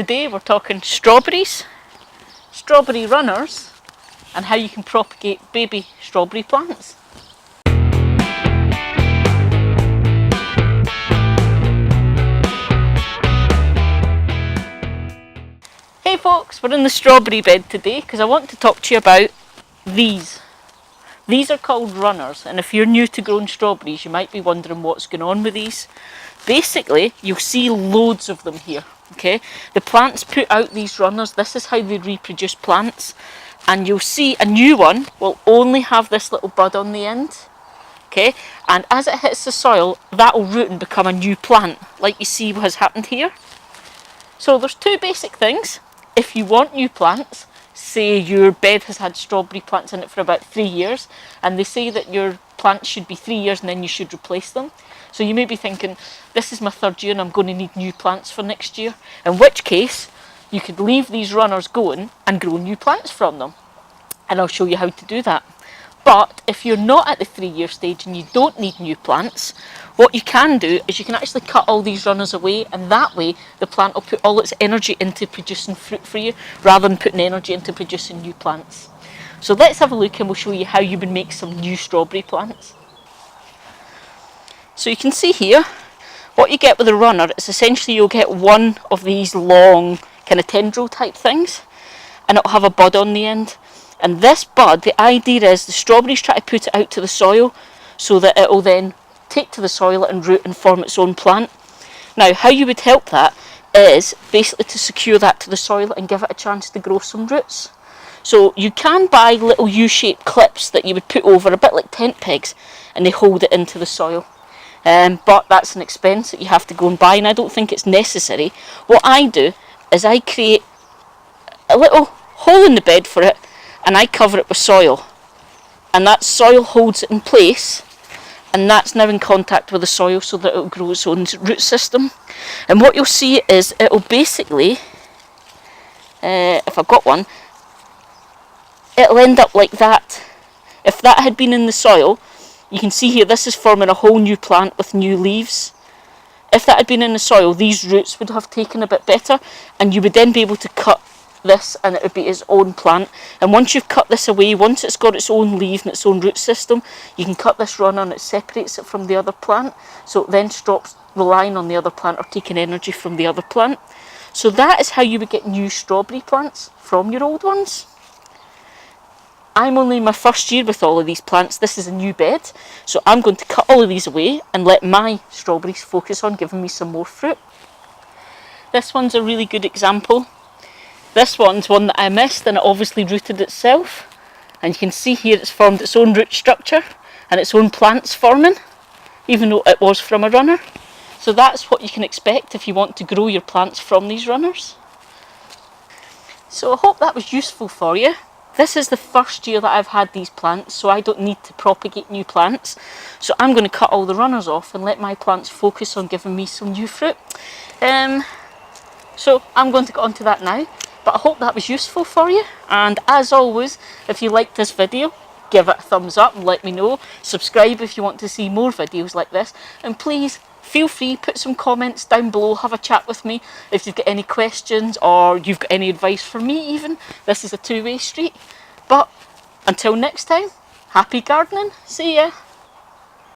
Today we're talking strawberries, strawberry runners, and how you can propagate baby strawberry plants. Hey folks, we're in the strawberry bed today because I want to talk to you about these. These are called runners, and if you're new to growing strawberries you might be wondering what's going on with these. Basically, you'll see loads of them here. Okay, the plants put out these runners. This is how they reproduce plants, and you'll see a new one will only have this little bud on the end. Okay, and as it hits the soil, that will root and become a new plant, like you see what has happened here. So there's two basic things. If you want new plants, say your bed has had strawberry plants in it for about 3 years, and they say that your plants should be 3 years and then you should replace them. So you may be thinking, this is my 3rd year and I'm going to need new plants for next year. In which case, you could leave these runners going and grow new plants from them. And I'll show you how to do that. But if you're not at the 3-year stage and you don't need new plants, what you can do is you can actually cut all these runners away, and that way the plant will put all its energy into producing fruit for you rather than putting energy into producing new plants. So let's have a look and we'll show you how you would make some new strawberry plants. So you can see here, what you get with a runner is essentially you'll get one of these long kind of tendril type things, and it'll have a bud on the end. And this bud, the idea is the strawberries try to put it out to the soil so that it will then take to the soil and root and form its own plant. Now, how you would help that is basically to secure that to the soil and give it a chance to grow some roots. So you can buy little U-shaped clips that you would put over, a bit like tent pegs, and they hold it into the soil. But that's an expense that you have to go and buy, and I don't think it's necessary. What I do is I create a little hole in the bed for it, and I cover it with soil, and that soil holds it in place, and that's now in contact with the soil so that it'll grow its own root system. And what you'll see is it'll basically, if I've got one, it'll end up like that. If that had been in the soil, you can see here this is forming a whole new plant with new leaves. If that had been in the soil, these roots would have taken a bit better, and you would then be able to cut this and it would be its own plant. And once you've cut this away, once it's got its own leaf and its own root system, you can cut this runner and it separates it from the other plant, so it then stops relying on the other plant or taking energy from the other plant. So that is how you would get new strawberry plants from your old ones. I'm only in my 1st year with all of these plants. This is a new bed, so I'm going to cut all of these away and let my strawberries focus on giving me some more fruit. This one's a really good example. This one's one that I missed, and it obviously rooted itself, and you can see here it's formed its own root structure and its own plants forming, even though it was from a runner. So that's what you can expect if you want to grow your plants from these runners. So I hope that was useful for you. This is the 1st year that I've had these plants, so I don't need to propagate new plants. So I'm going to cut all the runners off and let my plants focus on giving me some new fruit. So I'm going to get on to that now. But I hope that was useful for you, and as always, if you liked this video, give it a thumbs up and let me know. Subscribe if you want to see more videos like this, and please feel free, put some comments down below, have a chat with me if you've got any questions or you've got any advice for me even. This is a two-way street. But until next time, happy gardening, see ya!